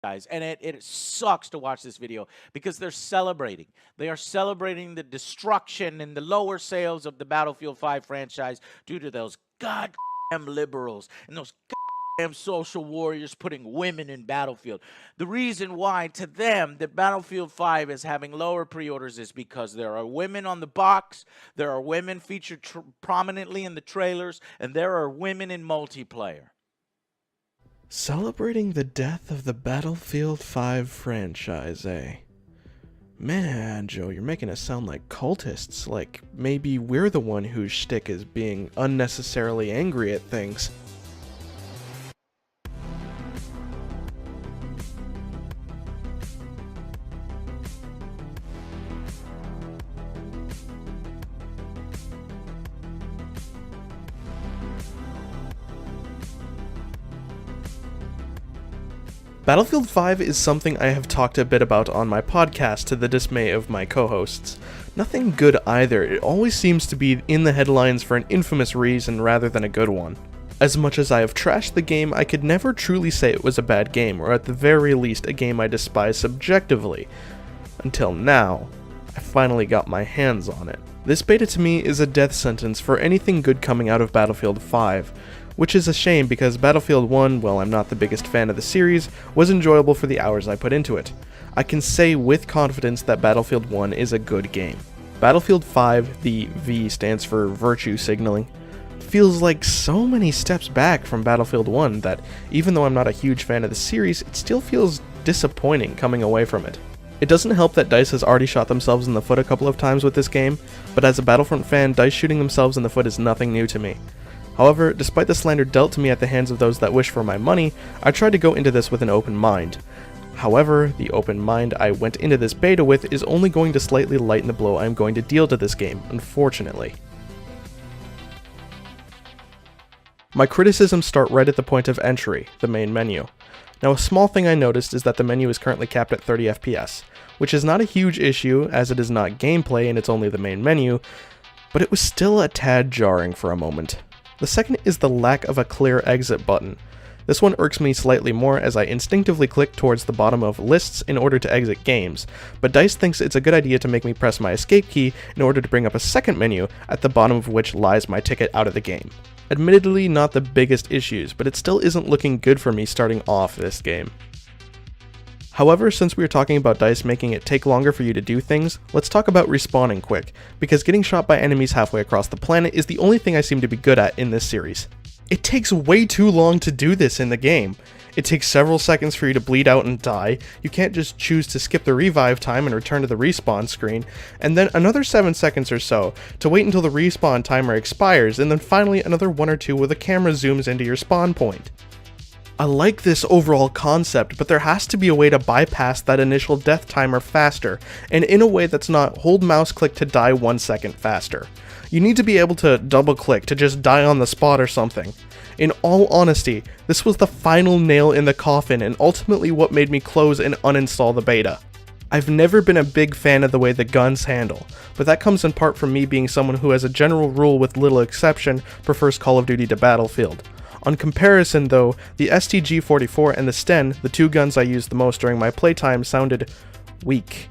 guys, and it sucks to watch this video because they're celebrating. They are celebrating the destruction and the lower sales of the Battlefield 5 franchise due to those goddamn liberals and those goddamn social warriors putting women in Battlefield. The reason why to them that Battlefield 5 is having lower pre-orders is because there are women on the box, there are women featured prominently in the trailers, and there are women in multiplayer. Celebrating the death of the Battlefield 5 franchise, eh? Man, Joe, you're making us sound like cultists, like maybe we're the one whose shtick is being unnecessarily angry at things. Battlefield 5 is something I have talked a bit about on my podcast to the dismay of my co-hosts. Nothing good either, it always seems to be in the headlines for an infamous reason rather than a good one. As much as I have trashed the game, I could never truly say it was a bad game, or at the very least a game I despise subjectively. Until now, I finally got my hands on it. This beta to me is a death sentence for anything good coming out of Battlefield 5. Which is a shame because Battlefield 1, while I'm not the biggest fan of the series, was enjoyable for the hours I put into it. I can say with confidence that Battlefield 1 is a good game. Battlefield 5, the V stands for virtue signaling, feels like so many steps back from Battlefield 1 that even though I'm not a huge fan of the series, it still feels disappointing coming away from it. It doesn't help that DICE has already shot themselves in the foot a couple of times with this game, but as a Battlefront fan, DICE shooting themselves in the foot is nothing new to me. However, despite the slander dealt to me at the hands of those that wish for my money, I tried to go into this with an open mind. However, the open mind I went into this beta with is only going to slightly lighten the blow I am going to deal to this game, unfortunately. My criticisms start right at the point of entry, the main menu. Now, a small thing I noticed is that the menu is currently capped at 30 FPS, which is not a huge issue as it is not gameplay and it's only the main menu, but it was still a tad jarring for a moment. The second is the lack of a clear exit button. This one irks me slightly more as I instinctively click towards the bottom of lists in order to exit games, but DICE thinks it's a good idea to make me press my escape key in order to bring up a second menu at the bottom of which lies my ticket out of the game. Admittedly not the biggest issues, but it still isn't looking good for me starting off this game. However, since we are talking about DICE making it take longer for you to do things, let's talk about respawning quick, because getting shot by enemies halfway across the planet is the only thing I seem to be good at in this series. It takes way too long to do this in the game. It takes several seconds for you to bleed out and die, you can't just choose to skip the revive time and return to the respawn screen, and then another 7 seconds or so to wait until the respawn timer expires, and then finally another 1 or 2 where the camera zooms into your spawn point. I like this overall concept, but there has to be a way to bypass that initial death timer faster, and in a way that's not hold mouse click to die 1 second faster. You need to be able to double click to just die on the spot or something. In all honesty, this was the final nail in the coffin and ultimately what made me close and uninstall the beta. I've never been a big fan of the way the guns handle, but that comes in part from me being someone who as a general rule with little exception prefers Call of Duty to Battlefield. On comparison though, the STG-44 and the Sten, the two guns I used the most during my playtime, sounded weak.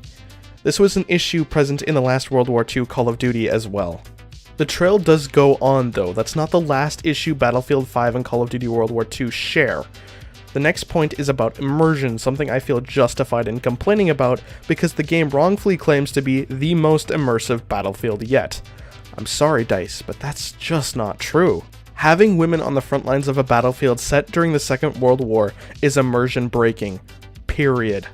This was an issue present in the last World War II Call of Duty as well. The trail does go on though, that's not the last issue Battlefield 5 and Call of Duty World War II share. The next point is about immersion, something I feel justified in complaining about because the game wrongfully claims to be the most immersive Battlefield yet. I'm sorry DICE, but that's just not true. Having women on the front lines of a battlefield set during the Second World War is immersion breaking. Period.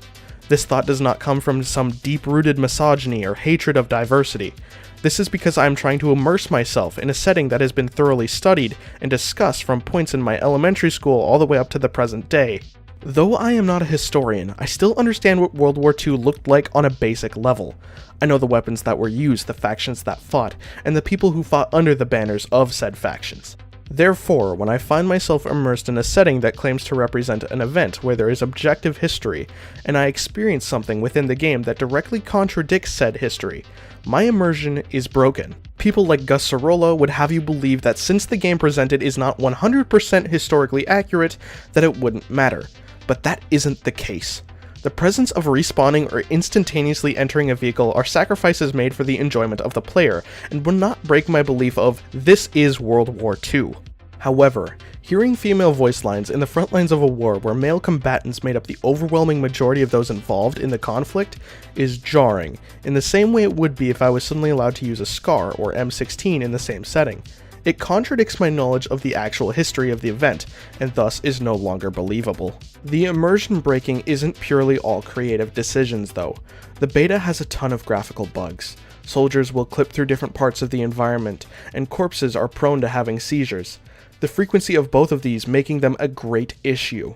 This thought does not come from some deep-rooted misogyny or hatred of diversity. This is because I am trying to immerse myself in a setting that has been thoroughly studied and discussed from points in my elementary school all the way up to the present day. Though I am not a historian, I still understand what World War II looked like on a basic level. I know the weapons that were used, the factions that fought, and the people who fought under the banners of said factions. Therefore, when I find myself immersed in a setting that claims to represent an event where there is objective history, and I experience something within the game that directly contradicts said history, my immersion is broken. People like Gus Sorolla would have you believe that since the game presented is not 100% historically accurate, that it wouldn't matter. but that isn't the case. The presence of respawning or instantaneously entering a vehicle are sacrifices made for the enjoyment of the player, and will not break my belief of this is World War II. However, hearing female voice lines in the front lines of a war where male combatants made up the overwhelming majority of those involved in the conflict is jarring, in the same way it would be if I was suddenly allowed to use a SCAR or M16 in the same setting. It contradicts my knowledge of the actual history of the event, and thus is no longer believable. The immersion breaking isn't purely all creative decisions though. The beta has a ton of graphical bugs. Soldiers will clip through different parts of the environment, and corpses are prone to having seizures. The frequency of both of these making them a great issue.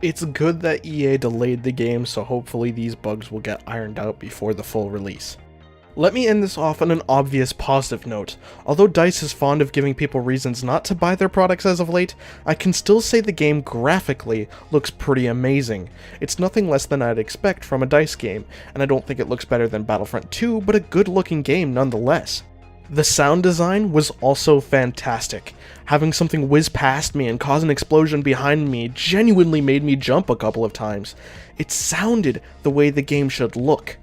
It's good that EA delayed the game, so hopefully these bugs will get ironed out before the full release. Let me end this off on an obvious positive note. Although DICE is fond of giving people reasons not to buy their products as of late, I can still say the game graphically looks pretty amazing. It's nothing less than I'd expect from a DICE game, and I don't think it looks better than Battlefront 2, but a good looking game nonetheless. The sound design was also fantastic. Having something whiz past me and cause an explosion behind me genuinely made me jump a couple of times. It sounded the way the game should look.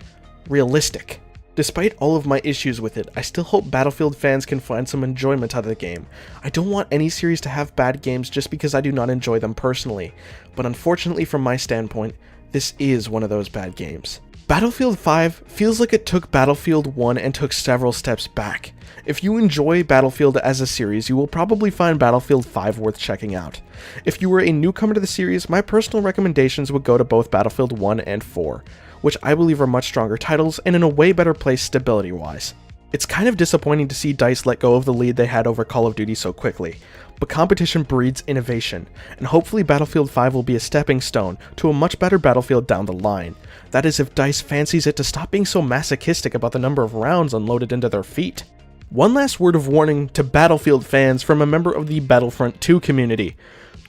Realistic. Despite all of my issues with it, I still hope Battlefield fans can find some enjoyment out of the game. I don't want any series to have bad games just because I do not enjoy them personally, but unfortunately from my standpoint, this is one of those bad games. Battlefield 5 feels like it took Battlefield 1 and took several steps back. If you enjoy Battlefield as a series, you will probably find Battlefield 5 worth checking out. If you were a newcomer to the series, my personal recommendations would go to both Battlefield 1 and 4, which I believe are much stronger titles and in a way better place stability-wise. It's kind of disappointing to see DICE let go of the lead they had over Call of Duty so quickly, but competition breeds innovation, and hopefully Battlefield 5 will be a stepping stone to a much better Battlefield down the line. That is if DICE fancies it to stop being so masochistic about the number of rounds unloaded into their feet. One last word of warning to Battlefield fans from a member of the Battlefront 2 community.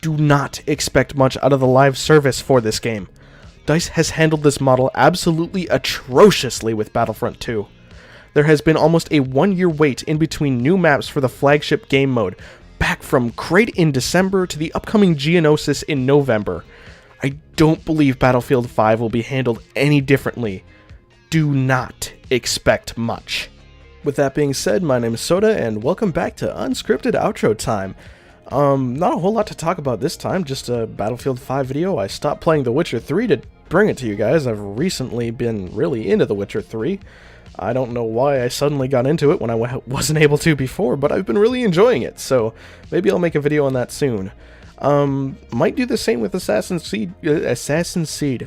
Do not expect much out of the live service for this game. DICE has handled this model absolutely atrociously with Battlefront 2. There has been almost a 1-year wait in between new maps for the flagship game mode, back from Crate in December to the upcoming Geonosis in November. I don't believe Battlefield 5 will be handled any differently. Do not expect much. With that being said, my name is Soda, and welcome back to Unscripted Outro Time. Not a whole lot to talk about this time, just a Battlefield 5 video. I stopped playing The Witcher 3 to bring it to you guys. I've recently been really into The Witcher 3. I don't know why I suddenly got into it when I wasn't able to before, but I've been really enjoying it, so maybe I'll make a video on that soon. Might do the same with Assassin's Seed. Assassin's Seed.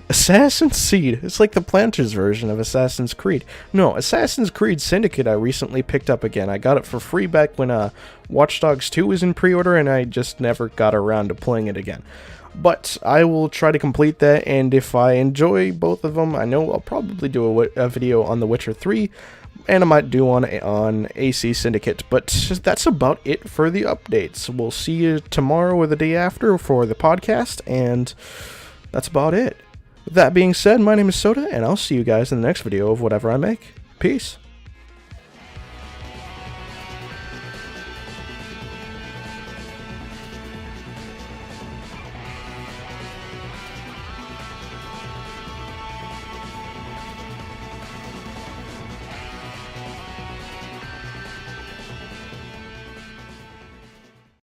It's like the Planters version of Assassin's Creed. No, Assassin's Creed Syndicate I recently picked up again. I got it for free back when Watch Dogs 2 was in pre-order, and I just never got around to playing it again. But I will try to complete that, and if I enjoy both of them, I know I'll probably do a video on The Witcher 3, and I might do one on AC Syndicate, but that's about it for the updates. We'll see you tomorrow or the day after for the podcast, and that's about it. With that being said, my name is Soda, and I'll see you guys in the next video of whatever I make. Peace.